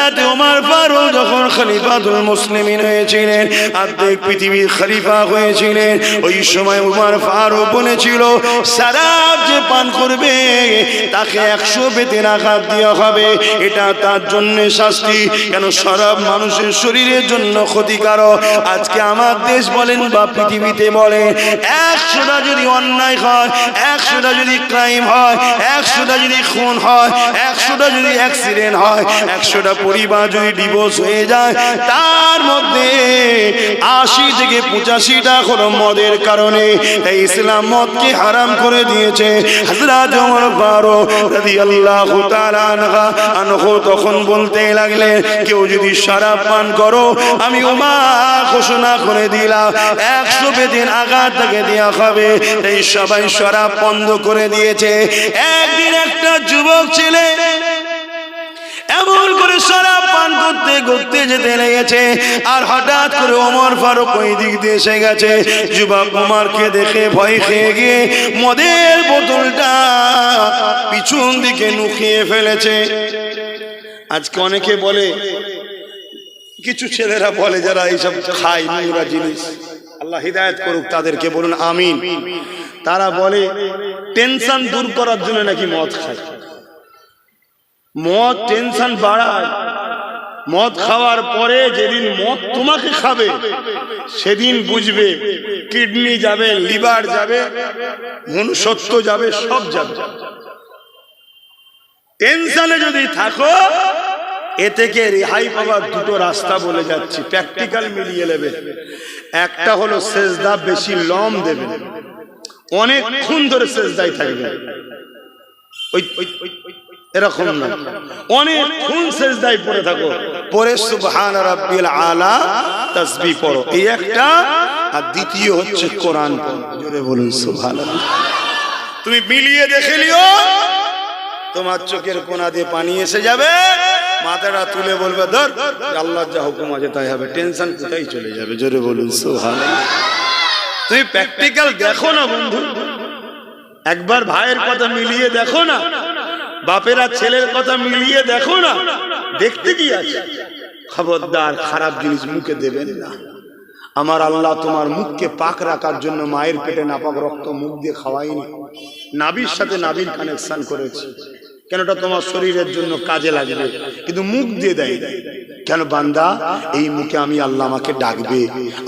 হযরত ওমর ফারুক যখন খলিফাতুল মুসলিমিন হয়েছিলেন, অর্ধেক পৃথিবীর খলিফা হয়েছিলেন, ওই সময় ওমর ফারুক বলেছিল শরাব যে পান করবে তাকে 100 বেতের আঘাত দেওয়া হবে। এটা তার জন্য শাস্তি। কেন? শরাব মানুষের শরীরের জন্য ক্ষতিকারক। আজকে আমার দেশ বলেন বা পৃথিবীতে বলেন, 100টা যদি অন্যায় হয়, 100টা যদি ক্রাইম হয়, 100টা যদি খুন হয়, 100টা যদি অ্যাক্সিডেন্ট হয়, 100টা পরিবার যদি ডিভোর্স হয়ে যায়, তার মধ্যে 80 থেকে 85টা হলো মদের কারণে। তাই ইসলাম মদকে হারাম করে দিয়েছে। হযরত ওমর ফারুক রাদিয়াল্লাহু তাআলা আনহু তখন বলতে লাগলেন, কেউ যদি শরাব পান করো, আমি ওমর ঘোষণা করে দিলাম 100 বেতের আঘাত তাকে দেওয়া হবে। তাই সবাই শরাব বন্ধ করে দিয়েছে। একদিন একটা যুবক ছেলে এমন করে শরাব পান করতে করতে যেতে লেগেছে, আর হঠাৎ করে ওমর ফারুক ওই দিক দিয়ে এসে গেছে। যুবক ওমরকে দেখে ভয় খেয়ে গিয়ে মদের বোতলটা পিছন দিকে নুকিয়ে ফেলেছে। আজকে অনেকে বলে, কিছু ছেলেরা বলে যারা এইসব খায় নোংরা জিনিস, আল্লাহ হিদায়াত করুক তাদেরকে, বলুন আমিন। তারা বলে টেনশন দূর করার জন্য নাকি মদ খায়। মদ টেনশন বাড়ায়। মদ খাওয়ার পরে যেদিন মদ তোমাকে খাবে সেদিন বুঝবে কিডনি যাবে, লিভার যাবে, মনুষ্যত্ব যাবে, সব যাবে। টেনশনে যদি থাকো, এ থেকে রেহাই পাওয়ার দুটো রাস্তা বলে যাচ্ছি, প্র্যাকটিক্যাল মিলিয়ে নেবে। একটা হলো সেজদা বেশি লম দেবে, অনেকক্ষণ ধরে সেজদায় থাকবে। এরকম না, অনেকক্ষণ সেজদায় পড়ে থাকো, পরে সুবহান রাব্বিল আলা তাসবিহ পড়ো, এই একটা। আর দ্বিতীয় হচ্ছে কোরআন পড়ো। জোরে বলুন সুবহানাল্লাহ। তুমি মিলিয়ে দেখে লিও, তোমার চোখের কোনা দিয়ে পানি এসে যাবে, মাথাটা তুলে বলবে ধর আল্লাহর যা হুকুম আছে তাই হবে, টেনশন কোথায় চলে যাবে। জোরে বলুন সুবহানাল্লাহ। তুমি প্র্যাকটিক্যাল দেখো না বন্ধু, একবার ভাইয়ের কথা মিলিয়ে দেখো না, বাপেরা ছেলের কথা মিলিয়ে দেখো না, দেখতে কি আছে। খবরদার খারাপ জিনিস মুখে দেবেন না। আমার আল্লাহ তোমার মুখকে পাক রাখার জন্য মায়ের পেটে নাপাক রক্ত মুখ দিয়ে খাওয়াইনি, নাভির সাথে নাভির কানেকশন করেছে। কেন? এটা তোমার শরীরের জন্য কাজে লাগবে, কিন্তু মুখ দিয়ে দেয়। কেন? বান্দা, এই মুখে আমি আল্লাহ আমাকে ডাকবে,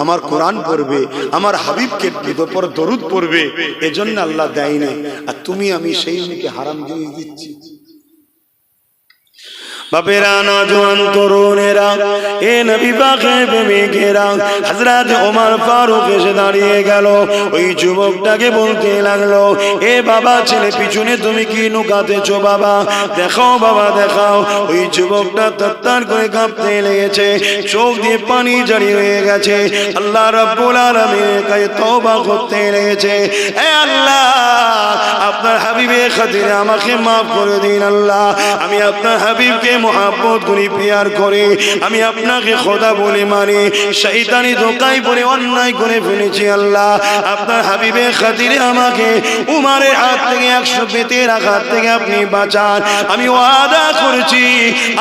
আমার কোরআন পড়বে, আমার হাবিবকে উপর দরুদ পড়বে, এজন্য আল্লাহ দেয় না। আর তুমি আমি সেই মুখে হারাম জিনিস দিচ্ছি। বাপেরা, নওজোয়ান তরুণেরা, এ নবী পাকের প্রেমিকেরা, হযরত ওমর ফারুক এসে দাঁড়িয়ে গেল। ওই যুবকটাকে বলতে লাগলো, এ বাবা ছেলে, পিছনে তুমি কি নুকাতেছো বাবা? দেখাও বাবা দেখাও। ওই যুবকটা তত্তার করে কাঁপতে লেগেছে, চোখ দিয়ে পানি জারি হয়ে গেছে। আল্লাহ রাব্বুল আলামিনের কাছে তওবা করতে লেগেছে, হে আল্লাহ, আপনার হাবিবের খাতিরে আমাকে মাফ করে দিন আল্লাহ। আমি আপনার হাবিবকে মোহাব্বত করি, প্রিয়ার করে, আমি আপনাকে খোদা বলে মানি, শয়তানি ধোঁকায় পড়ে অন্যায় করে ফেলেছি আল্লাহ। আপনার হাবিবের খাতিরে আমাকে উমারের হাত থেকে 100 বেতের আঘাত থেকে আপনি বাঁচান। আমি ওয়াদা করেছি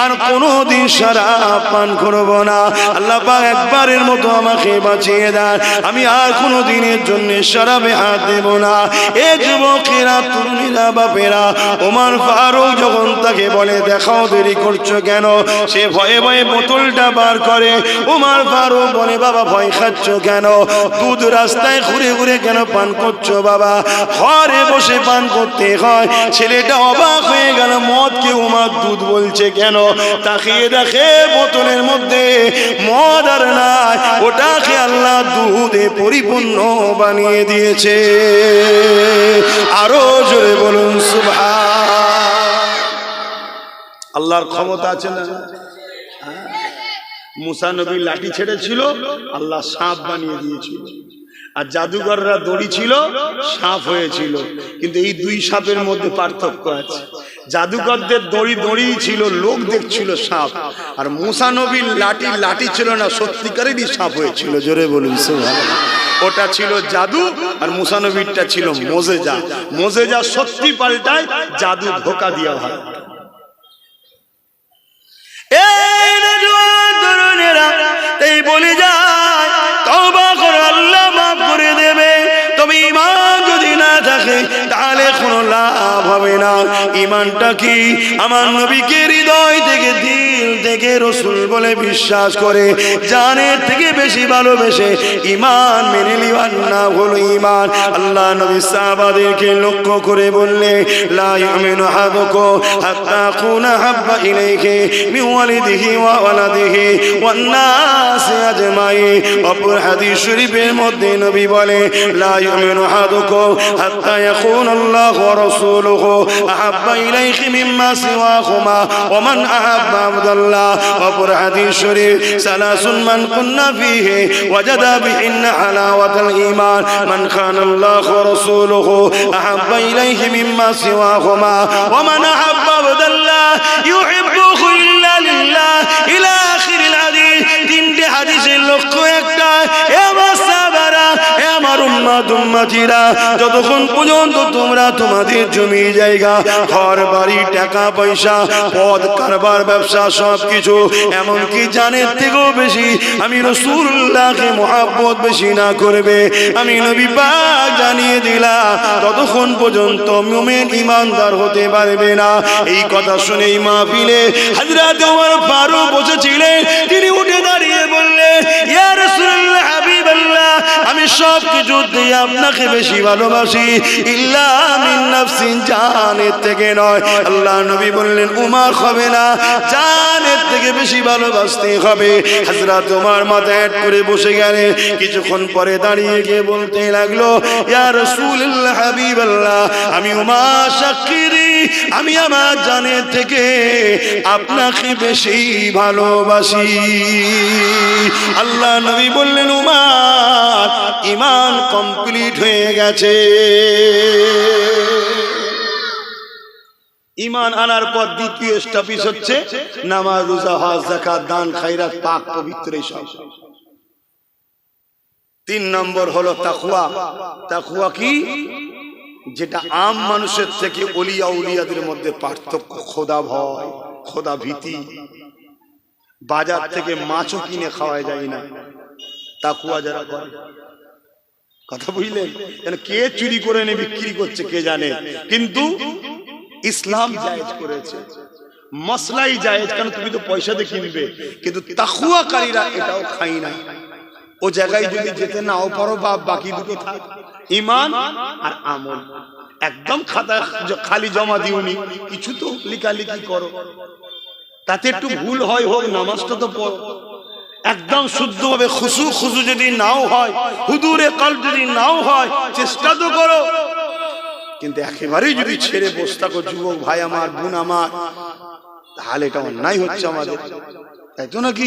আর কোনোদিন শরাব পান করব না। আল্লাহ পাক একবারের মতো আমাকে বাঁচিয়ে দেন, আমি আর কোনো দিনের জন্য শরাবে হাত দেব না। এ যুবকেরা, তরুণীরা, বাপেরা, ওমর ফারুক যখন তাকে বলে দেখাও, দেরি করছো কেন? সে ভয়ে ভয়ে বোতলটা বার করে। ওমর ফারুক বলে, বাবা ভয় খাচ্ছ কেন? দুধ রাস্তায় ঘুরে ঘুরে কেন পান করছো বাবা? ঘরে বসে পান করতে হয়। ছেলেটা অবাক হয়ে গেল, মদকে ওমর দুধ বলছে কেন? তাকিয়ে দেখে বোতলের মধ্যে মদ আর নাই, ওটাকে আল্লাহ দুধে পরিপূর্ণ বানিয়ে দিয়েছে। আরো জোরে বলুন সুবহান। আল্লাহর ক্ষমতা আছে না? মুসা নবী লাঠি ছেড়েছিল, আল্লাহ সাপ বানিয়ে দিয়েছিল। আর জাদুঘররা দড়ি ছিল, সাপ হয়েছিল। কিন্তু এই দুই সাপের মধ্যে পার্থক্য আছে। জাদুঘরদের দড়ি দড়ি ছিল, লোক দেখছিল সাপ। আর মুসা নবীর লাঠি ছিল না, সত্যিকারেরই সাপ হয়েছিল। জোরে বলুন সুবহানাল্লাহ। ওটা ছিল জাদু, আর মুসা নবীরটা ছিল মোজেজা। মোজেজা সত্যি পাল্টায়, জাদু ধোকা দেওয়া হয়। এই হবে না। ঈমানটা কি? আমার নবীকে হৃদয় থেকে দিল থেকে রাসূল বলে বিশ্বাস করে জানের থেকে বেশি ভালোবেসে ঈমান মেনে নেওয়ার নাম হলো ঈমান। আল্লাহ নবী সাহাবাদেরকে লক্ষ্য করে বললে লা ইউমিনু আহাদুকুম হাত্তা আকুনা হাব্বা ইলাইহি মিন ওয়ালিদিহি ওয়া ওয়ালাদিহি ওয়ান নাসি আজমাইন। অপর হাদিস শরীফের মধ্যে নবী বলে লা ইউমিনু আহাদুকুম হাত্তা ইয়াকুনা আল্লাহু ওয়া রাসূলুহু আহাব্বা ইলাইহি মিম্মা সিওয়াহুমা ওয়া মান আহাব্বা আবদাল্লাহ। অপর হাদিস শরীফ সালাসুন মান কুন্না ফীহি ওয়াজাদা বিহিন্না হালাওয়াতাল ঈমান মান খানা আল্লাহু ওয়া রাসূলুহু আহাব্বা ইলাইহি মিম্মা সিওয়াহুমা ওয়া মান আহাব্বা আবদাল্লাহ ইউহিব্বুহু ইল্লা লিল্লাহ ইলা আখিরিল হাদিস। তিনটি হাদিসের লক্ষ্য একটা, হে আমার সাহাবারা, হে আমার উম্মত উম্মতিরা, যতক্ষণ পর্যন্ত তোমরা তোমাদের জমি জায়গা ঘর বাড়ি টাকা পয়সা পদ কারবার ব্যবসা সবকিছু এমনকি জানের থেকেও বেশি আমি রাসূলুল্লাহকে মহব্বত বেশি না করবে, আমি নবী পাক জানিয়ে দিলাম ততক্ষণ পর্যন্ত মুমিন ঈমানদার হতে পারবে না। এই কথা শুনে এই মাহফিলে হযরত ওমর ফারুক বসেছিলেন। তিনি উঠে দাঁড়িয়ে বললেন, ইয়া রাসূলুল্লাহ হাবিবাল্লাহ, আমি সব কিছু দিয়ে আপনাকে বেশি ভালোবাসি ইল্লা মিন নাফসিন, জানের থেকে নয়। আল্লাহ নবী বললেন, উমর হবে না, জানের থেকে বেশি ভালোবাসতে হবে। হযরত ওমর মাথা হেঁট করে বসে গেলেন। কিছুক্ষণ পরে দাঁড়িয়ে গিয়ে বলতে লাগলো, ইয়া রাসূলুল্লাহ হাবিবাল্লাহ, আমি উমর সাক্ষী দিই, আমি আমার জানের থেকে আপনাকে বেশি ভালোবাসি। আল্লাহ নবী বললেন, উমর ঈমান কমপ্লিট হয়ে গেছে। ঈমান আনার পর দ্বিতীয় স্টপিস হচ্ছে নামাজ রোজা হজ যাকাত দান খায়রাত পাক পবিত্র সব। 3 নম্বর হলো তাকওয়া। তাকওয়া কি? যেটা আম মানুষের থেকে ওলিয়া উলিয়াদের মধ্যে পার্থক্য, খোদা ভয়, খোদা ভীতি। বাজার থেকে মাছও কিনে খাওয়া যায় না, তাকওয়া যারা করে। কথা বুঝলেন? কে চুরি করে এনে বিক্রি করছে কে জানে, কিন্তু ইসলাম জায়েজ করেছে, মসলাই জায়েজ, কারণ তুমি তো পয়সা দিয়ে কিনবে। কিন্তু তাকওয়াকারীরা এটাও খায় না। ও জায়গায় যদি যেতে নাও পারো বা বাকি দুটো থাক, ঈমান আর আমল। একদম খাতা খালি জমা দিওনি, কিছু তো লেখালেখি করো, তাতে একটু ভুল হয় হোক, নামাজটা তো পড়ো। একদম শুদ্ধভাবে খুশু খুশু যদি নাও হয়, হুজুরে কলব যদি নাও হয়, চেষ্টা তো করো। কিন্তু একেবারেই যদি ছেড়ে বসে থাকো যুবক ভাই আমার, বোন আমার, তাহলে এটা অন্যায় হচ্ছে আমাদের, তাই তো নাকি?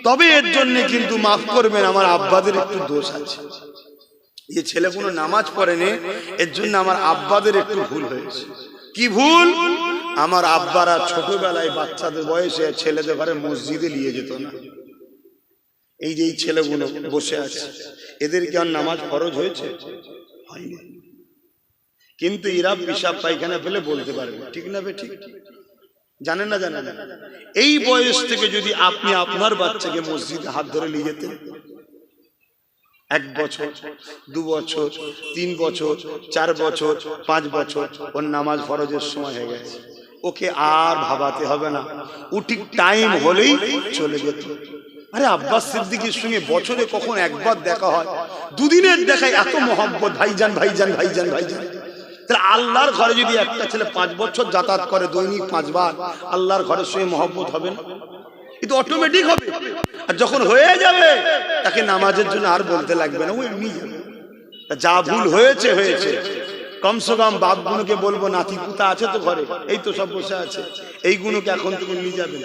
তবে এর জন্য কিন্তু মাফ করবেন, আমার আব্বাদের একটু দোষ আছে। এই ছেলে কোনো নামাজ পড়েনি, এর জন্য আমার আব্বাদের একটু ভুল হয়েছে। কি ভুল? আমার আব্বারা ছোটবেলায় বাচ্চাদের বয়সে ছেলেদের ঘরে মসজিদে নিয়ে যেত না। এই যে এই ছেলেগুলো বসে আছে, এদের কি আর নামাজ ফরজ হয়েছে? হয়নি। কিন্তু এরা পেশাব পায়খানা ফেলে বলতে পারবে, ঠিক না বে ঠিক? জানেন না? জানেন না? এই বয়স থেকে যদি আপনি আপনার বাচ্চাকে মসজিদে হাত ধরে নিয়ে যেতেন, 1 বছর 2 বছর 3 বছর 4 বছর 5 বছর, ওর নামাজ ফরজের সময় হয়ে গেছে, ওকে আর ভাবাতে হবে না, ও ঠিক টাইম হলেই চলে যেত। আরে আব্বাস সিদ্দিকীর সঙ্গে বছরে কখন একবার দেখা হয়, 2 দিনের দেখায় এত মহব্বত, ভাইজান ভাইজান ভাইজান ভাইজান। তাহলে আল্লাহর ঘরে যদি একটা ছেলে 5 বছর যাতায়াত করে, দৈনিক 5 বার, আল্লাহর ঘরের সঙ্গে মহব্বত হবে না? এটা অটোমেটিক হবে। আর যখন হয়ে যাবে, তাকে নামাজের জন্য আর বলতে লাগবে না, ও এমনি যাবে। যা ভুল হয়েছে হয়েছে, কমসে কম বাপগুলোকে বলবো, নাতি পুতা আছে তো ঘরে, এই তো সব বসে আছে, এইগুলোকে এখন থেকে নিয়ে যাবেন,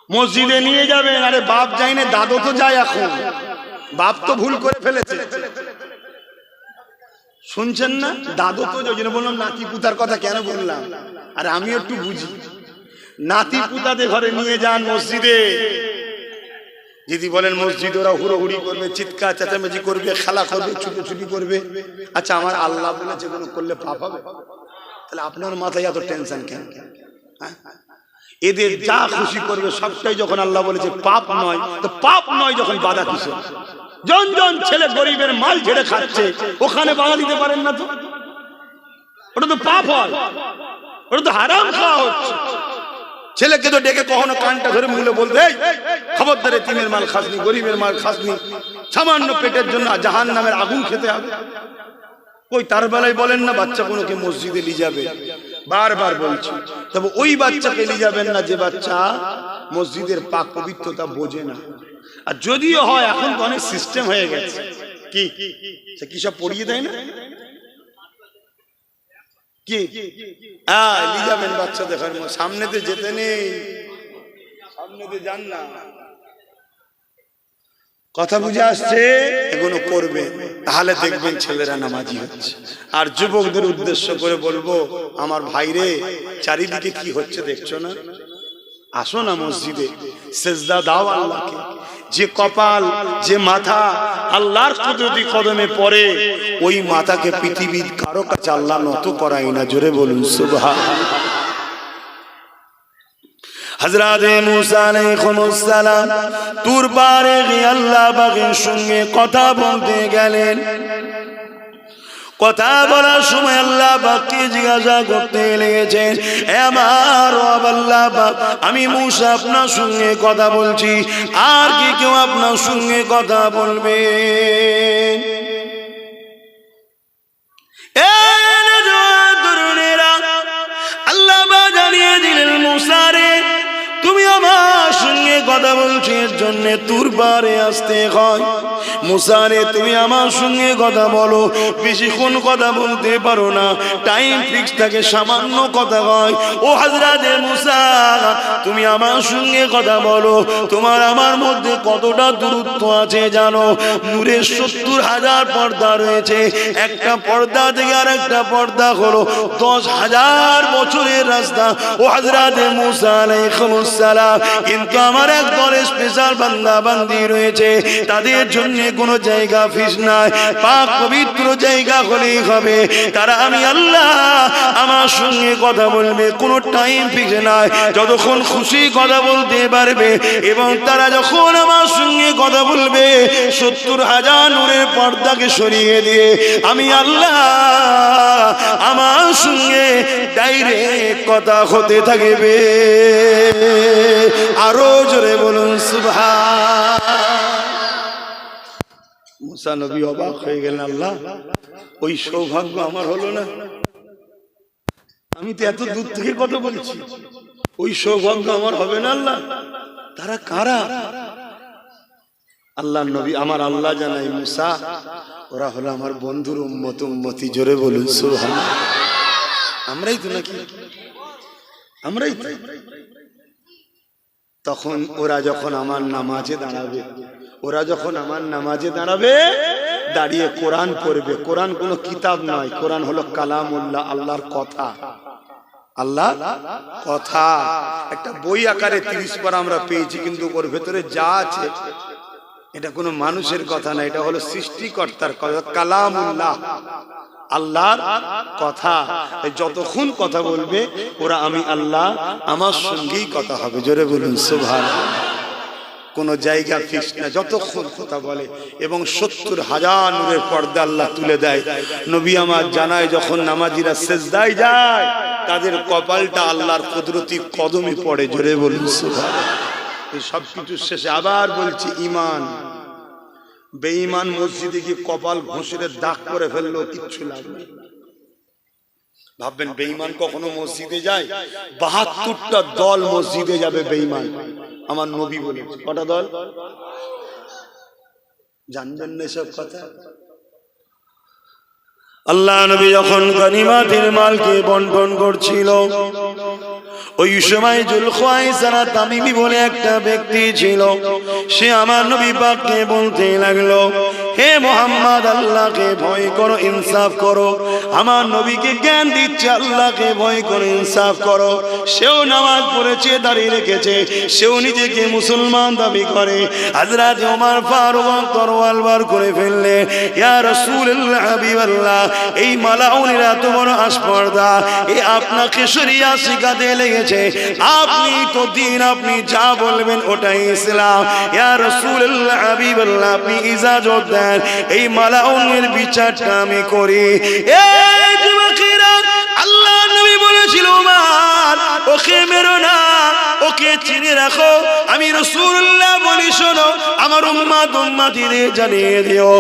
মসজিদে নিয়ে যাবেন। আরে বাপ যায় না, দাদু তো যায়। এখন বাপ তো ভুল করে ফেলেছে, শুনছেন না? দাদু তো, ওই জন্য বললাম নাতি পুতার কথা কেন বললাম, আর আমি একটু বুঝি। নাতি পুতাদের ঘরে নিয়ে যান মসজিদে। যদি বলেন মসজিদে ওরা হুড়োহুড়ি করবে, চিৎকার চেঁচামেচি করবে, খেলা করবে, ছুটোছুটি করবে, আচ্ছা আমার আল্লাহ বলেছে কোনো করলে পাপ হবে? তাহলে আপনার মাথায় এত টেনশন কেন? এদের যা খুশি করবে সবটাই যখন আল্লাহ বলেছে পাপ নয়, তো পাপ নয় যখন বাধা কিসে? জন জন ছেলে গরিবের মাল ঝেড়ে খাচ্ছে, ওখানে বাধা দিতে পারেন না তো? ওটা তো পাপ হয়, ওটা তো হারাম খাওয়া হচ্ছে। ছেলেকে তো ডেকে কখনো কানটা ধরে মুলে বলতে, খবরদার এতিমের মাল খাসনি, গরিবের মাল খাসনি, সামান্য পেটের জন্য জাহান্নামের আগুন খেতে হবে। ওই তার বেলায় বলেন না বাচ্চা কোনোকে মসজিদে নিয়ে যাবে, বারবার বলছি, তবে ওই বাচ্চাকে নিয়ে যাবেন না যে বাচ্চা মসজিদের পাক পবিত্রতা বোঝে না। আর যদিও হয়, এখন তো অনেক সিস্টেম হয়ে গেছে, কি সব পড়িয়ে দেয় না, কি নিয়ে যাবেন বাচ্চা দেখার, সামনেতে যেতে নেই, সামনেতে যান না। কথা বুঝে আসছে? এগুলো করবে, তাহলে দেখবেন ছেলেরা নামাজি হচ্ছে। আর যুবকদের উদ্দেশ্য করে বলবো, আমার ভাইরে, চারিদিকে কি হচ্ছে দেখছো না? আসো না মসজিদে, সেজদা দাও আল্লাহকে। যে কপাল, যে মাথা আল্লাহর কুদরতি কদমে পড়ে, ওই মাথাকে পৃথিবীর কারো কাছে আল্লাহ নত করায় না। জোরে বলুন সুবহানাল্লাহ। হযরত মুসা আলাইহিস সালাম তুর পারে গিয়ে আল্লাহ পাকের সঙ্গে কথা বলতে গেলেন। কথা বলার সময় আল্লাহ পাককে জিজ্ঞাসা করতে লেগেছেন, আমার আল্লাহ পাক, আমি মুসা আপনার সঙ্গে কথা বলছি, আর কি কেউ আপনার সঙ্গে কথা বলবে? আল্লাহ পাক জানিয়ে দিলেন, মুসা রে, তুমি আমার সঙ্গে কথা বলছো, এর জন্য তুর পারে আসতে হয়। মুসা রে, তুমি আমার সঙ্গে কথা বলো, বেশিক্ষণ কথা বলতে পারো না, টাইম ফিক্স থাকে, সামান্য কথা হয়। ও হযরতে মুসা, তুমি আমার সঙ্গে কথা বলো, তোমার আমার মধ্যে কতটা দূরত্ব আছে জানো? নূরের 70,000 পর্দা রয়েছে, একটা পর্দা থেকে আর একটা পর্দা হলো 10,000 বছরের রাস্তা। ও হযরতে মুসা আলাইহিস সালাম, কিন্তু আমার এক দলে স্পেশাল বান্দা বান্দি রয়েছে, তাদের জন্য কোনো জায়গা ফিস নাই, পাক পবিত্র জায়গা হলেই হবে। তারা আমি আল্লাহ আমার সঙ্গে কথা বলবে, কোনো টাইম ফিক্স নাই, যতক্ষণ খুশি কথা বলতে পারবে। এবং তারা যখন আমার সঙ্গে কথা বলবে, 70,000 নূরের পর্দাকে সরিয়ে দিয়ে আমি আল্লাহ আমার সঙ্গে ডাইরেক্ট কথা হতে থাকবে। আরো জোরে বলুন সুবহান। মুসা নবী অবাক হয়ে গেলেন, আল্লাহ, ওই সৌভাগ্য আমার হলো না? আমি তো এত দূর থেকে কথা বলছি, ওই সৌভাগ্য আমার হবে না? আল্লাহ, তারা কারা? আল্লাহ নবী, আমার আল্লাহ জানাই, মুসা, ওরা হলো আমার বন্ধুর উম্মত, উম্মতি। জোরে বলুন সুবহানাল্লাহ। আমরাই তো নাকি? আমরাই তো। তখন ওরা যখন আমার নামাজে দাঁড়াবে, ওরা যখন আমার নামাজে দাঁড়াবে, দাঁড়িয়ে কোরআন পড়বে। কোরআন কোনো কিতাব নয়, কোরআন হলো কালামুল্লাহ, আল্লাহর কথা। আল্লাহ কথা একটা বই আকারে 30 পারা আমরা পেয়েছি, কিন্তু ওর ভেতরে যা আছে এটা কোনো মানুষের কথা না, এটা হলো সৃষ্টিকর্তার কথা, কালামুল্লাহ, আল্লাহর কথা। যতক্ষণ কথা বলবে ওরা আমি আল্লাহ, আমার সঙ্গেই কথা হবে। জোরে বলুন সুবহানাল্লাহ। কোন জায়গা ফিক্স না, যতক্ষণ কথা বলে। এবং 70,000 নূরের পর্দা আল্লাহ তুলে দেয়। নবী আমার জানায়, যখন নামাজিরা সেজদায় যায়, তাদের কপালটা আল্লাহর কুদরতি কদমে পড়ে। জোরে বলুন সুবহানাল্লাহ। এই সবকিছু শেষে আবার বলছি, ঈমান। বেঈমান মসজিদে গিয়ে কপাল ঘষে দাগ করে ফেললো, কিচ্ছু লাগবে। ভাববেন বেঈমান কখনো মসজিদে যায়? 72টা দল মসজিদে যাবে বেঈমান, আমার নবী বলে। কটা দল জানবেন না সব কথা? আল্লাহ নবী যখন গনিমতের মালকে বন্টন করছিল, ওই সময় জুলখায়সারা তামিমি বলে একটা ব্যক্তি ছিল। সে আমার নবী পাককে বলতে লাগলো, হে মুহাম্মদ, আল্লাহকে ভয় করো, ইনসাফ করো। আমার নবীকে জ্ঞান দিচ্ছে, আল্লাহকে ভয় করো, ইনসাফ করো। সেও নামাজ পড়েছে, দাঁড়িয়ে রেখেছে, সেও নিজেকে মুসলমান দাবি করে। হযরত ওমর ফারুক তরোয়াল বার করে ফেললে, ইয়া রাসূলুল্লাহ, হাবিবাল্লাহ, এই মালাউনিরা তো বড় আসপর্দা, এ আপনাকে শরিয়া শিখাতে লেগেছে। আপনি তো দিন, আপনি যা বলবেন ওটাই ইসলাম। ইয়া রাসূলুল্লাহ, হাবিবাল্লাহ, আপনি ইজাজত দেন, এই মালাউনের বিচারটা আমি করি। এই যুবকেরা, বলেছিল উমর ওকে মেরো না, ওকে চিনে রাখো, আমি রাসূলুল্লাহ বলি শোনো, আমার উম্মতিদের জানিয়ে দিও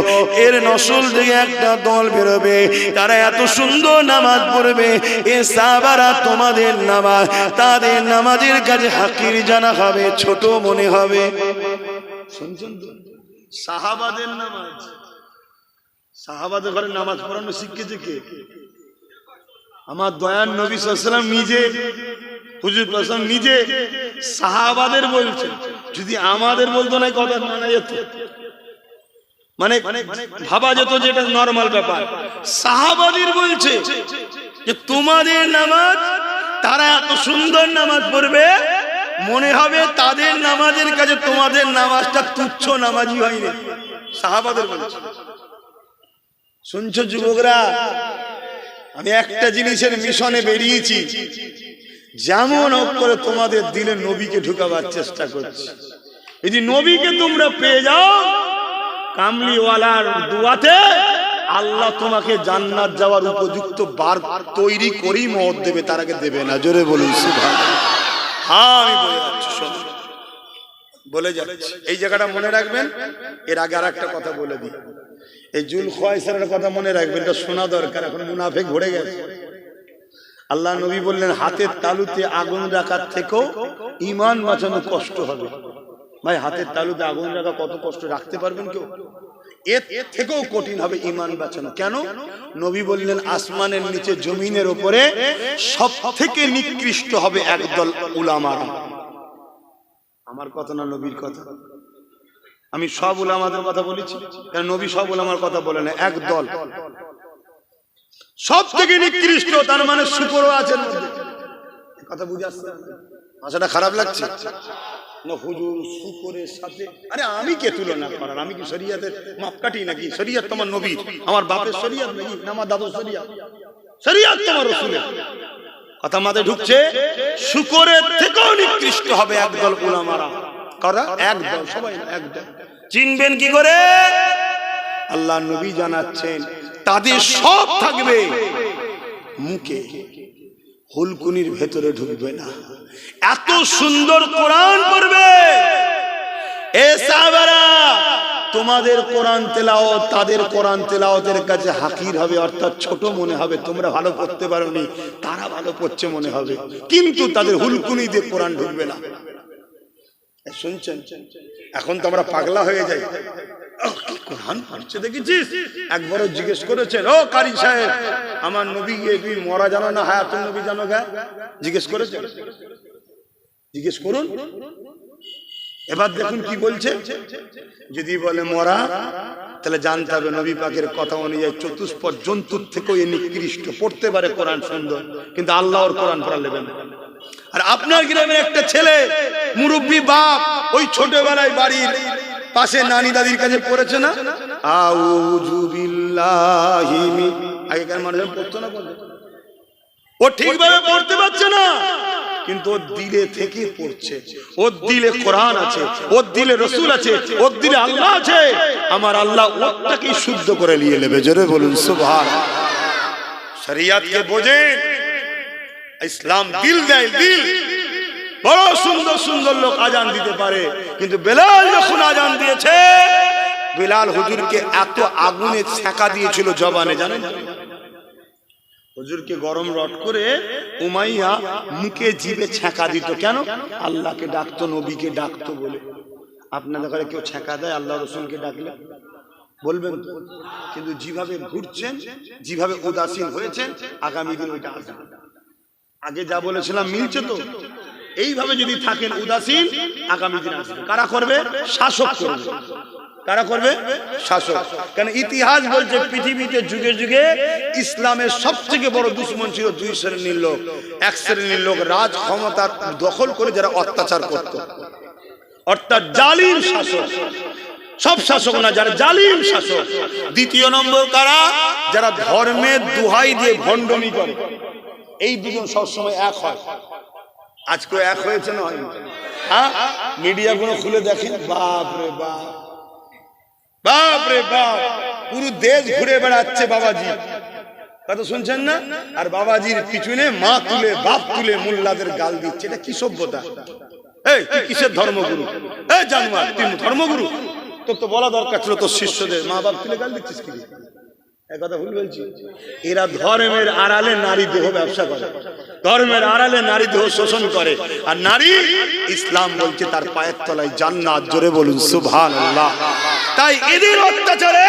এর নসল থেকে একটা দল বেরোবে, তারা এত সুন্দর নামাজ পড়বে, এ সাহাবারা তোমাদের নামাজ তাদের নামাজের কাছে হাকির জানা হবে, ছোট মনে হবে। শুনছেন তো, সাহাবাদের নামাজ, সাহাবাদের ঘরে নামাজ পড়ানো শিখেছে কে? আমার দয়ার নবী সাল্লাল্লাহু আলাইহি ওয়াসাল্লাম নিজে, হুজুর প্রসম নিজে সাহাবাদের বলছে, যদি আমাদের বলতো না কথা মানা যেত, মানে ভাবা যেত যে এটা নরমাল ব্যাপার। সাহাবাদের বলছে যে তোমাদের নামাজ, তারা এত সুন্দর নামাজ পড়বে, মনে হবে তাদের নামাজের কাছে তোমাদের নামাজটা তুচ্ছ নামাজই হয়নি। সাহাবাদের বলছে। শুনছো যুবকরা, আমি একটা জিনিসের মিশনে বেরিয়েছি, যেমন হোক করে তোমাদের দিলে নবীকে ঢুকাবার চেষ্টা করছি। যদি নবীকে তোমরা পেয়ে যাও, কামলিওয়ালার দুয়াতে আল্লাহ তোমাকে জান্নাত যাওয়ার উপযুক্ত বার তৈরি করেই মত দেবে, তার আগে দেবে না। জোরে বলুন সুবহানাল্লাহ। হ্যাঁ, আমি বলে যাচ্ছি, শোনো, বলে যাচ্ছি, এই জায়গাটা মনে রাখবেন। এর আগে আর একটা কথা বলে দিই, এই জুল খোয়াইসারের কথা মনে রাখবেন, এটা শোনা দরকার, এখন মুনাফিক ঘুরে গেছে। আল্লাহ নবী বললেন হাতের তালুতে আগুন রাখার থেকেও ঈমান বাঁচানো কষ্ট হবে। ভাই, হাতের তালুতে আগুন রাখা কত কষ্ট, রাখতে পারবেন কেউ? এর থেকেও কঠিন হবে ঈমান বাঁচানো। কেন? নবী বললেন আসমানের নিচে জমিনের উপরে সব থেকে নিকৃষ্ট হবে একদল উলামারা। আমার কথা না নবীর কথা? আমি সব উলামাদের কথা বলেছি, কারণ নবী সব উলামার কথা বলে না, একদল সব থেকে নিকৃষ্ট, তার মানে শুকরও আছেন। কথা বুঝে আসছে? ভাষাটা খারাপ লাগছে না? হুজুর শুকরের সাথে, আরে আমি কে তুলনা করার? আমি কি শরীয়তের মাপকাঠি নাকি? শরীয়ত তোমার নবী, আমার বাপের শরীয়ত নাকি? না আমার দাদুর শরীয়ত? শরীয়ত তোমার রাসূলের। কথা মাথায় ঢুকছে? শুকরের থেকেও নিকৃষ্ট হবে একদল উলামারা। কারা? একদল, সবাই না, একদল। চিনবেন কি করে? আল্লাহ নবী জানাচ্ছেন তাদের সব থাকবে মুখে, হুলকুনির ভেতরে ঢুকবে না। এত সুন্দর কোরআন পড়বে এ সাহাবারা, তোমাদের কোরআন তেলাওয়াত তাদের কোরআন তেলাওয়াতের কাছে হাকির হবে, অর্থাৎ ছোট মনে হবে। তোমরা ভালো পড়তে পারোনি, তারা ভালো পড়ছে মনে হবে, কিন্তু তাদের হুলকুনি দিয়ে কোরআন ঢুকবে না। শুনছেন? এখন তো আমরা পাগলা হয়ে যাই, কোরআন পড়ছে দেখেছিস? একবারও জিজ্ঞেস করেছেন, ও কারি সাহেব, আমার নবীকে তুমি মরা জানো না হায়াতুন নবী জানো? গা জিজ্ঞেস করেছেন? জিজ্ঞেস করুন। এবার দেখুন কি বলছে। যদি বলে মরা, তাহলে জানতে হবে নবী পাকের কথা অনুযায়ী চতুষ্পদ জন্তুর থেকেও এ নিকৃষ্ট। পড়তে পারে কোরআন সুন্দর, কিন্তু আল্লাহর কোরআন পড়া নেবে না। আর আপনার গ্রামের একটা ছেলে মুরব্বী বাপ, ওই ছোটবেলায় বাড়ির পাশে নানি দাদির কাছে পড়েছে না, আউযু বিল্লাহি মিন, আগেকার মানুষ পড়তো না, ও ঠিকভাবে পড়তে পারছে না, কিন্তু ওর দিলে থেকে পড়ছে। ওর দিলে কোরআন আছে, ওর দিলে রাসূল আছে, ওর দিলে আল্লাহ আছে। আমার আল্লাহ ওটাকে শুদ্ধ করে নিয়ে নেবে। জোরে বলুন সুবহানাল্লাহ। শরীয়তকে বোঝেন, ইসলাম দিল দেয়, দিল। বড় সুন্দর সুন্দর লোক আজান দিতে পারে, কিন্তু বেলাল যখন আজান দিয়েছে, বেলাল হুজুরকে এত আগুনে ছ্যাঁকা দিয়েছিল জবানে, জানেন? হুজুরকে গরম রড করে উমাইয়া মুখে জিভে ছ্যাঁকা দিত। কেন? আল্লাহকে ডাকতো, নবীকে ডাকতো বলে। আপনাদের ঘরে কেউ ছ্যাঁকা দেয় আল্লাহ রাসূলকে ডাকলে? বলবেন তো? কিন্তু যেভাবে ঘুরছেন, যেভাবে উদাসীন হয়েছেন, আগামী দিন ওইটা আসবে। আগে যা বলেছিলাম মিলছে তো? এইভাবে যদি থাকেন উদাসীন, আগামী দিন আসবে। কারা করবে? শাসক করবে। কারা করবে? শাসক। কারণ ইতিহাস বলছে পৃথিবীতে যুগে যুগে ইসলামের সবথেকে বড় দুশমন ছিল দুই শ্রেণীর লোক। এক শ্রেণীর লোক রাজ ক্ষমতার দখল করে যারা অত্যাচার করত, অর্থাৎ জালিম শাসক। সব শাসক না, যারা জালিম শাসক। দ্বিতীয় নম্বর কারা? যারা ধর্মের দোহাই দিয়ে ভণ্ডামি করে। এই দুজন সবসময় এক হয়। আজকে এক হয়েছে না? হ্যাঁ, মিডিয়া গুলো খুলে দেখেন, বাপ রে বাপ, বাপ রে বাপ, পুরো দেশ ঘুরে বেড়াচ্ছে বাবাজি। কথা শুনছেন না? আর বাবাজির পিছনে মা তুলে বাপ তুলে মোল্লাদের গাল দিচ্ছে, এটা কি সভ্যতা? এই তুই কিসের ধর্মগুরু? এই জানোয়ার, তুই ধর্মগুরু? তোর তো বলা দরকার ছিল তোর শিষ্যদের মা বাপ তুলে গাল দিচ্ছিস কি? এক কথা ভুল বলছি। এরা ধর্মের আড়ালে নারী দেহ ব্যবসা করে, ধর্মের আড়ালে নারী দেহ শোষণ করে। আর নারী, ইসলাম বলছে তার পায়ের তলায় জান্নাত। জোরে বলুন সুবহানাল্লাহ। তাই এদের অত্যাচারে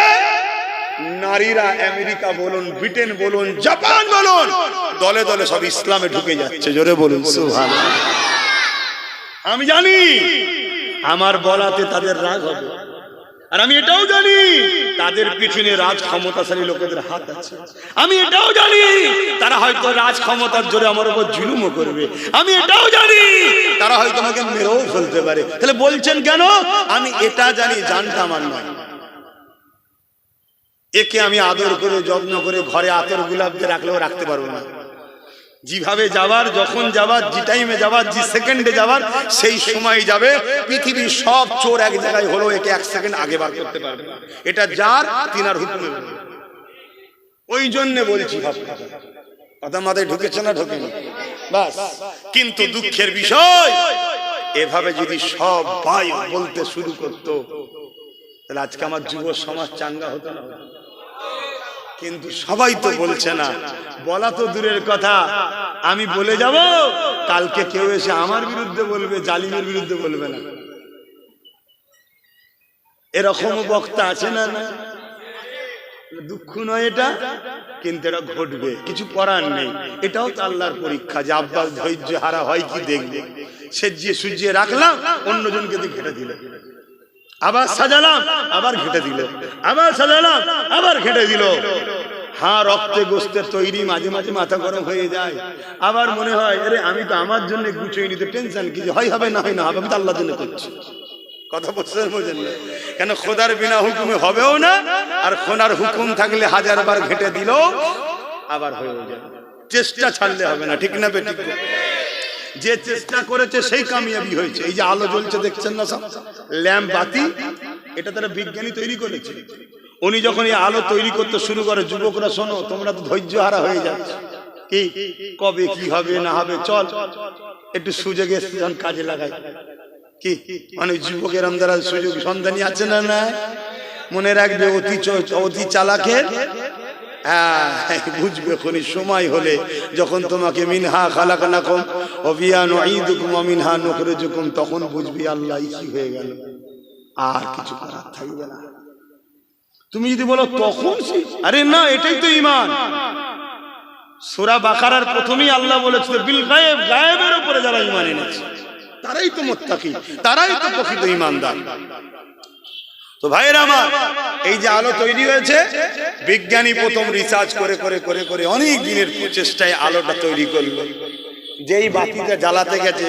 নারীরা আমেরিকা বলুন, ব্রিটেন বলুন, জাপান বলুন, দলে দলে সব ইসলামে ঢুকে যাচ্ছে। জোরে বলুন সুবহানাল্লাহ। আমি জানি আমার বলাতে তাদের রাগ হবে, আর আমি এটাও জানি তাদের পিছনে রাজ ক্ষমতাশালী লোকেদের হাত আছে। আমি এটাও জানি তারা হয়তো রাজ ক্ষমতার জোরে আমার উপর জুলুমও করবে। আমি এটাও জানি তারা হয়তো আমাকে মেরেও ফেলতে পারে। তাহলে বলছেন কেন? আমি এটা জানি, জানটা আমার নয়। একে আমি আদর করে যত্ন করে ঘরে আতর গোলাপ দিয়ে রাখলেও রাখতে পারবো না। যেভাবে যাবার, যখন যাবার, যে টাইমে যাবার, যে সেকেন্ডে যাবার, সেই সময় যাবে। পৃথিবীর সব চোর এক জায়গায় হলো, একে এক সেকেন্ড আগে বার করতে পারবে না। এটা যার তিনার হুকুমে। ওই জন্য বলছি, কথা মাথায় ঢুকেছে না ঢোকেনি? বাস। কিন্তু দুঃখের বিষয়, এভাবে যদি সব ভাই বলতে শুরু করতো, তাহলে আজকে আমার যুব সমাজ চাঙ্গা হতো না। কিন্তু সবাই তো বলছে না। বলা তো দূরের কথা, আমি বলে যাব, কালকে কেউ এসে আমার বিরুদ্ধে বলবে, জালিমের বিরুদ্ধে বলবে না। এরকম বক্তা আছে না? না, দুঃখ নয় এটা, কিন্তু এটা ঘটবে, কিছু করার নেই। এটাও তো আল্লাহর পরীক্ষা, যে আব্বাস ধৈর্য হারা হয় কি দেখবে। সেজিয়ে সুজিয়ে রাখলাম, অন্যজনকে দিয়ে ঘেটে দিল, আবার সাজালাম, আবার ঘেটে দিল, আবার সাজালাম, আবার ঘেটে দিল। হ্যাঁ, রক্তে গোস্তের তৈরি, মাঝে মাঝে মাথা গরম হয়ে যায়। আবার মনে হয়, আরে আমি তো আমার জন্য গুছিয়ে নিতে টেনশন কি, হয় হবে না হয় না হবে, আমি তো আল্লাহর জন্য করছি। কথা বলছেন বোঝেন না কেন? খোদার বিনা হুকুমে হবেও না, আর খোদার হুকুম থাকলে হাজারবার ঘেটে দিল আবার হয়েও যাবে। চেষ্টা ছাড়লে হবে না, ঠিক না বেঠিক? যে চেষ্টা করেছে সেই কামিয়াবি হয়েছে। এই যে আলো জ্বলছে দেখছেন না, সব ল্যাম্প বাতি, এটা তারা বিজ্ঞানী তৈরি করেছে। উনি যখন এই আলো তৈরি করতে শুরু করে, যুবকরা শোনো, তোমরা তো ধৈর্য হারা হয়ে যাচ্ছে, কি কবে কি হবে না হবে, চল একটু সুযোগে কাজে লাগাই। কি মানে যুবকের দ্বারা সুযোগ সন্ধানী আছে না? না, মনে রাখবে, অতি চালাকের বুঝবে খনি সময় হলে, যখন তোমাকে মিনহা খালাকনাকুম ওয়া ফিহা নুঈদুকুম ওয়া মিনহা নুখরিজুকুম, তখন বুঝবি আল্লাহ কি হয়ে গেল, আর কিছু করার থাকবে না। তুমি যদি বলো তখন, আরে না, এটাই তো ঈমান। সূরা বাকারার প্রথমেই আল্লাহ বলেছিল বিল গায়েব, গায়েবের উপরে যারা ঈমান এনেছে তারাই তো মুত্তাকি, তারাই তো প্রকৃত ঈমানদার। তো ভাইয়েরা আমার, এই যে আলো তৈরি হয়েছে, বিজ্ঞানী প্রথম রিসার্চ করে করে করে করে অনেক দিনের প্রচেষ্টায় আলোটা তৈরি করলো। যেই বাতিটা জ্বালাতে গেছে,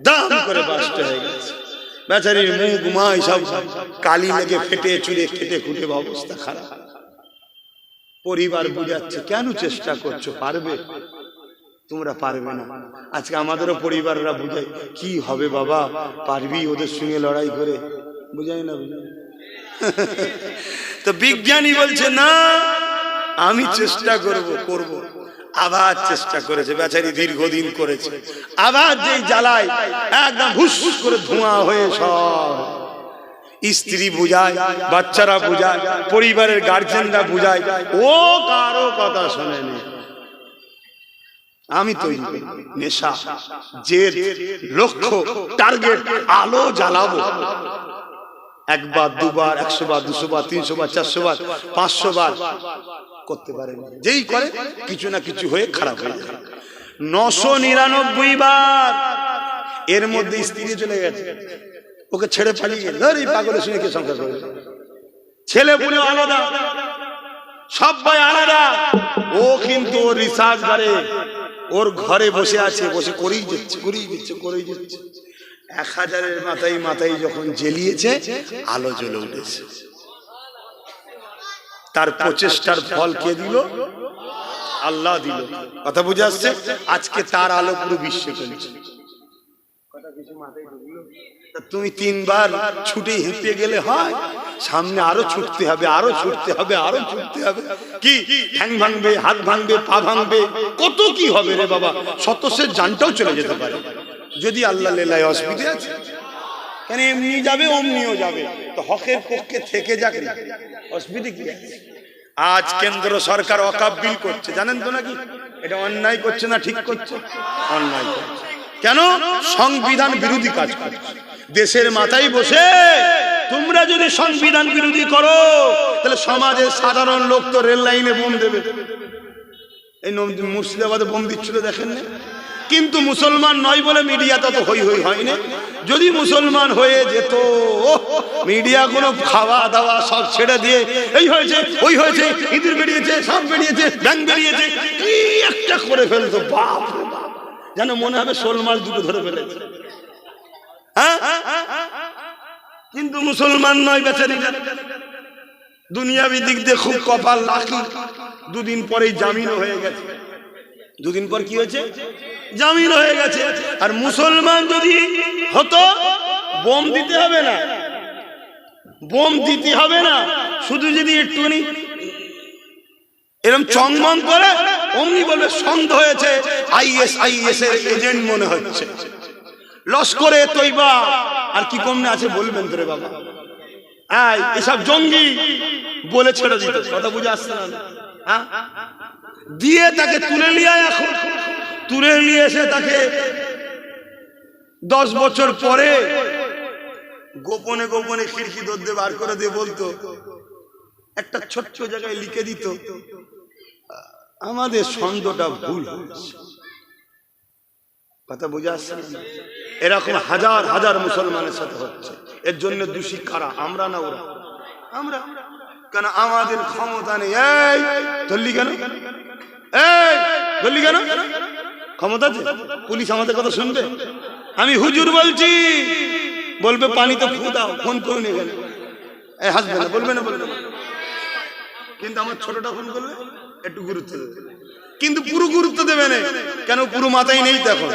দাম করে বাস্ট হয়ে গেছে। বেচারির মুখ ঘুমায় সব কালি লেগে ফেটে চুরে খেটে খুঁটে অবস্থা খারাপ। পরিবার বুঝাচ্ছে, কেন চেষ্টা করছো, পারবে? তোমরা পারবে না। আজকে আমাদেরও পরিবাররা বুঝায়, কি হবে বাবা, পারবি ওদের সঙ্গে লড়াই করে, বুঝাই না? তো বিজ্ঞানী বলছে না, আমি চেষ্টা করব। আবার চেষ্টা করেছে, বেচারি দীর্ঘদিন করেছে। আবার যেই জ্বালায় একদম হুস করে ধোঁয়া হয়ে সব, স্ত্রী বুঝায়, বাচ্চারা বুঝায়, পরিবারের গার্জেনরা বুঝায়, ও কারো কথা শোনেনি। আমি তৈরি করি নেশা, জেদ, লক্ষ্য, টার্গেট, আলো জ্বালাবো। একবার, দুবার, 100 বার, 200 বার, 300 বার, 400 বার, 500 বার করতে পারে। যেই করে কিছু না কিছু হয়ে খারাপ হয়ে যায়। 999 বার এর মধ্যে স্ত্রী চলে গেছে, ওকে ছেড়ে পালিয়ে গেছে। এই পাগলের সঙ্গে কে সংসার করে? ছেলে পুলে আলাদা, সবাই আলাদা। ও কিন্তু রিসার্চ করে, ওর ঘরে বসে আছে, বসে করেই যাচ্ছে। 1000-এর মাথায় যখন জ্বেলিয়েছে, আলো জ্বলে উঠেছে। তার প্রচেষ্টার ফল কে দিল? আল্লাহ দিল। কথা বুঝে আসছে? আজকে তার আলো পুরো বিশ্বে চলছে। কথা কিছু মাথায় ঢুকলো? তুমি তিনবার ছুটে হেঁটে গেলে হয়? সামনে আরো ছুটতে হবে, আরো ছুটতে হবে, আরো ছুটতে হবে। কি ঠ্যাং ভাঙবে, হাত ভাঙবে, পা ভাঙবে, কত কি হবে রে বাবা। শতসের জানটাও চলে যেতে পারে যদি আল্লাহ লেলায়। অসুবিধা আছে? কেন এমনি যাবে অমনিও যাবে, তো হকের পক্ষে থেকে যাক, অসুবিধা কি আছে? আজ কেন্দ্র সরকার ওয়াকফ বিল করছে, জানেন তো নাকি? এটা অন্যায় করছে না ঠিক করছে? অন্যায় করছে। কেন? সংবিধান বিরোধী কাজ করছে। দেশের মাথায় বসে তোমরা যদি সংবিধান বিরোধী করো, তাহলে সমাজের সাধারণ লোক তো রেল লাইনে বোম দেবে। এই মুর্শিদাবাদে বোম দিচ্ছিল, দেখেন না? কিন্তু মুসলমান নয় বলে মিডিয়াটা তো হই হই হয় না। যদি মুসলমান হয়ে যেত, মিডিয়া কোনো খাওয়া দাওয়া সব ছেড়ে দিয়ে এই হয়েছে ওই হয়েছে, ইঁদুর বেরিয়েছে, সাপ বেরিয়েছে, ব্যাঙ বেরিয়েছে, কি একটা করে ফেলতো, বাপ রে বাপ, যেন মনে হবে শোল মাছ দুটো ধরে ফেলেছে। হ্যাঁ, কিন্তু মুসলমান নয় বেচারিরা, দুনিয়াবি দিক দিয়ে খুব কপাল লাকি। দুদিন পরেই জামিনও হয়ে গেছে। দুদিন পর কি হয়েছে? জামিন হয়ে গেছে। আর মুসলমান যদি হতো, বোম দিতে হবে না, বোম দিতে হবে না, শুধু যদি একটুখানি এরকম চংমং করে অমনি বলবে সন্দেহ হয়েছে, আইএস এর এজেন্ট মনে হচ্ছে, লস্করে তৈবা আর কি কমনে আছে বলবেন তোরে বাবা, এসব জঙ্গি বলে ছেড়ে দিত। কথা বুঝে আসছে না? হ্যাঁ, দিয়ে তাকে তুলে নিয়ে, এখন তুলে নিয়ে এসে তাকে 10 বছর পরে গোপনে গোপনে খিড়কি দরজা বার করে দিয়ে বলতো, একটা ছোট্ট জায়গায় লিখে দিত, আমাদের সন্দেহটা ভুল হচ্ছে। কথা বুঝে আসছে না? এরকম হাজার হাজার মুসলমানের সাথে হচ্ছে। এর জন্য দোষী কারা? আমরা না ওরা? আমরা। কেন? আমাদের ক্ষমতা নেই। এই ধরলি কেন? এই ধরলি কেন? ক্ষমতা আছে, পুলিশ আমাদের কথা শুনবে? আমি হুজুর বলছি, বলবে পানি তো ফু দাও, ফোন করে নিয়ে গেলে হাসবে না, বলবে না, বলবে না। কিন্তু আমার ছোটটা ফোন করলে একটু গুরুত্ব দেবে, কিন্তু পুরো গুরুত্ব দেবে না। কেন? পুরো মাথায় নেই তখন,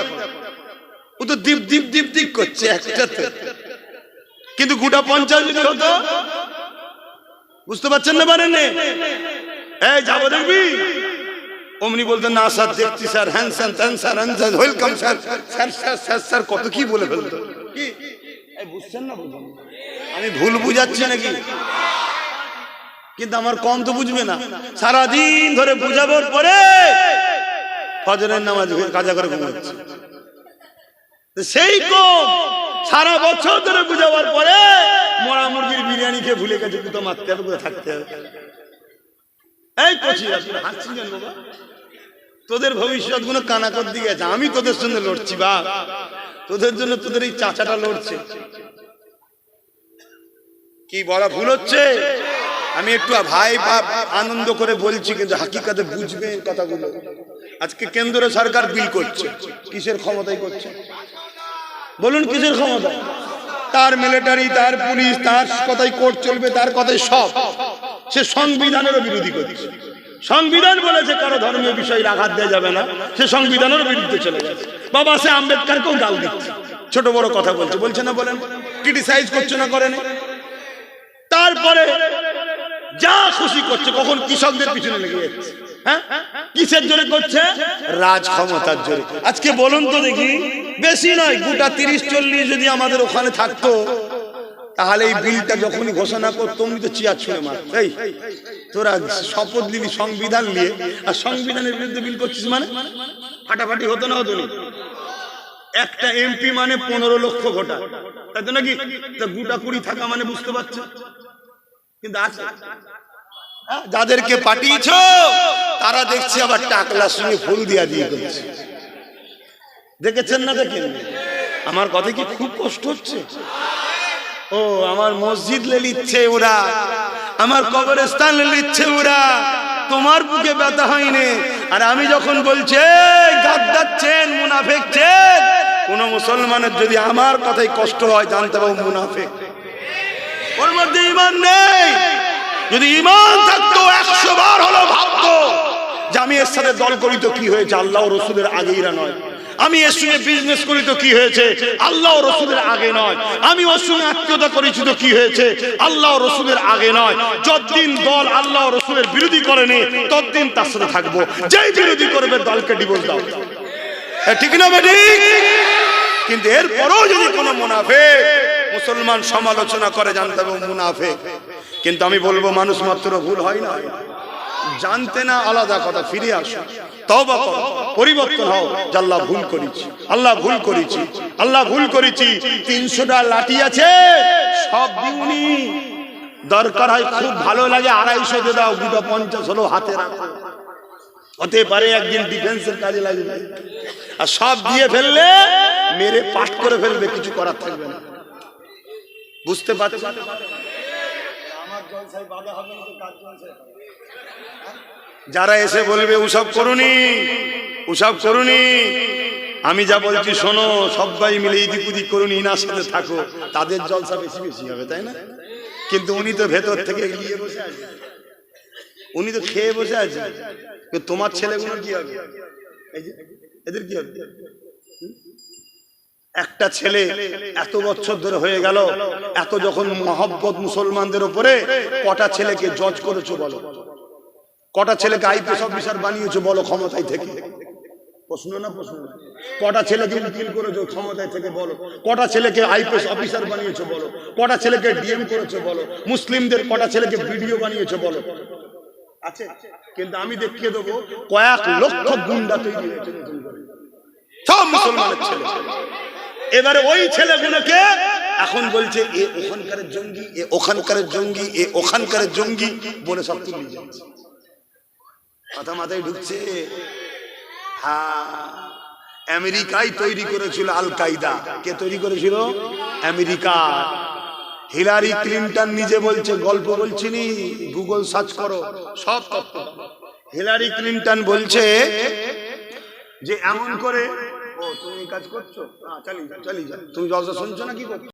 ও তো দীপ দীপ দীপ দীপ করছে একসাথে। কিন্তু গোটা 50 যদি হতো, বুঝতে পারছেন না? পারেন না? এই যাবো দেখবি, অমনি বলতো না স্যার দেখছি স্যার, হ্যান স্যার ত্যান sir welcome sir, sir sir sir sir কত কি বলে ফেলতো। কি বুঝছেন না? বুঝুন, আমি ভুল বুঝাচ্ছি নাকি? কিন্তু আমার কম তো বুঝবে না। সারাদিন ধরে বুঝাবার পরে ফজরের নামাজ কাজা করে ঘুমাচ্ছে, সেই কম সারা বছর ধরে বুঝাবার পরে মরা মুরগির বিরিয়ানি খেয়ে ভুলে গেছে কোথাও মারতে হবে, কোথাও থাকতে হবে। এই কচি হাসছি কেন বাবা? তোদের ভবিষ্যৎ গুলো কানাকর দিকে আছে, আমি তোদের জন্য লড়ছি বা তোদের জন্য তোদের এই চাচাটা লড়ছে। কি বলা ভুল হচ্ছে? আমি একটু ভাই বাপ আনন্দ করে বলছি, কিন্তু হাকিকাতে বুঝবে কথাগুলো। আজকে কেন্দ্র সরকার বিল করছে, কিসের ক্ষমতায় করছে বলুন? কিসের ক্ষমতা? তার মিলিটারি, তার পুলিশ, তার কথাই কোর্ট চলবে, তার কথাই সব। সে সংবিধানেরও বিরোধী করছে। সংবিধান বলেছে কারো ধর্মীয় বিষয়ে আঘাত দেওয়া যাবে না, সে সংবিধানের বিরুদ্ধে চলে গেছে। বাবা সে আম্বেদকরকেও গাল দিচ্ছে, ছোট বড় কথা বলছে, বলছে না? বলেন, ক্রিটিসাইজ করছে না? করেন। তারপরে যা খুশি করছে, কখন কৃষকদের পিছনে লেগে যাচ্ছে। হ্যাঁ, কিসের জোরে করছে? রাজ ক্ষমতার জোরে। আজকে বলুন তো দেখি, বেশি নয়, গোটা 30-40 যদি আমাদের ওখানে থাকতো, তাহলে এই বিলটা যখনই ঘোষণা করতো অমনি তো চেয়ার ছুঁড়ে মারত। এই তোরা শপথ নিবি সংবিধান নিয়ে, আর সংবিধানের বিরুদ্ধে বিল করছিস, মানে ফাটাফাটি হতো না? হতো না? একটা এমপি মানে 15 লক্ষ ভোটার, তাই তো নাকি? গোটা 20 থাকা মানে বুঝতে পারছো? কিন্তু আছে যাদেরকে পাঠিয়েছ, তারা দেখছি আবার টাকলার সঙ্গে ফুল দিয়া দিয়ে করছে। দেখেছেন না? দেখেন? আমার কথা কি খুব কষ্ট হচ্ছে? ও আমার মসজিদ লে নিচ্ছে ওরা, আমার কবরস্থান লে নিচ্ছে ওরা, তোমার বুকে ব্যথা হয়নি। আর আমি যখন বলছি গাদ্দার চেন, মুনাফিক চেন, কোন মুসলমানের যদি আমার কথাই কষ্ট হয়, জানতে পারো মুনাফিক, ওর মধ্যে ঈমান নেই। যদি ঈমান থাকতো 100 বার হলো ভাবতো যে আমি এর সাথে দল করি তো কি হয়েছে, আল্লাহ ও রসুলের আগেইরা নয়, আমি এর সঙ্গে বিজনেস করি তো কি হয়েছে, আল্লাহ ও রসুলের আগে নয়। আমি ওর সঙ্গে আত্মীয়তা করেছি তো কি হয়েছে, আল্লাহ ও রসুলের আগে নয়। যতদিন দল আল্লাহ ও রসুলের বিরোধী করেনি ততদিন তার সাথে থাকবো। যেই বিরোধী করবে দলকে ডিভোর্স দাও। ঠিক না বেঠিক? কিন্তু এরপরও যদি কোনো মুনাফিক মুসলমান সমালোচনা করে জানতে হবে মুনাফিক। কিন্তু আমি বলবো মানুষ মাত্র ভুল হয় না, জানতে না আলাদা কথা। ফিরে আসো, তওবা করো, পরিবর্তন হও। আল্লাহ ভুল করেছি, আল্লাহ ভুল করেছি, আল্লাহ ভুল করেছি। 300টা লাঠি আছে, সব দিউনি। দরকার হয় খুব ভালো লাগে 250 দিয়ে দাও, 50 হলো হাতে রাখো। হতে পারে একদিন ডিফেন্সের কাজে লাগবে। আর সব দিয়ে ফেললে মেরে পাট করে ফেলবে, কিছু করার থাকবে না। বুঝতে পারছো? যারা এসে বলবে ওসব করুনি, ওসব করুনি, আমি যা বলছি শোনো, সবাই মিলে ইদিক উদিক করুন, ইনার সাথে থাকো, তাদের জলসা বেশি বেশি হবে, তাই না? কিন্তু উনি তো ভেতর থেকে এগিয়ে বসে আছে, উনি তো খেয়ে বসে আছে। তোমার ছেলেগুলো কি হবে? এই যে এদের কি হবে? একটা ছেলে এত বছর ধরে হয়ে গেল, এত যখন মহব্বত মুসলমানদের উপরে, কটা ছেলেকে জজ করেছো বলো? কটা ছেলেকে আইপিএস অফিসার বানিয়েছো বলো ক্ষমতায় থেকে? প্রশ্ন না প্রশ্ন না? কটা ছেলেকে উকিল করেছো ক্ষমতায় থেকে বলো? কটা ছেলেকে আইপিএস অফিসার বানিয়েছো বলো? কটা ছেলেকে ডিএম করেছো বলো? মুসলিমদের কটা ছেলেকে ভিডিও বানিয়েছো বলো? আছে। কিন্তু আমি দেখিয়ে দেবো কয়েক লক্ষ গুন্ডা তৈরি হয়েছে নতুন করে, সব মুসলমানের ছেলে। এবারে ওই ছেলেগুলোকে এখন বলছে এ ওখানকার জঙ্গি, এ ওখানকার জঙ্গি, এ ওখানকার জঙ্গি বলে সব তুলে যাচ্ছে। কথা মাথায় ঢুকছে? হ্যাঁ, আমেরিকায় তৈরি করেছিল আল কায়দা। কে তৈরি করেছিল? আমেরিকা। হিলারি ক্লিনটন নিজে বলছে, গল্প বলছিনি, গুগল সার্চ করো, সব তথ্য। হিলারি ক্লিনটন বলছে যে এমন করে, ও তুমি কাজ করছো, চালিয়ে যাও, তুমি জলসা শুনছো না কি করছো?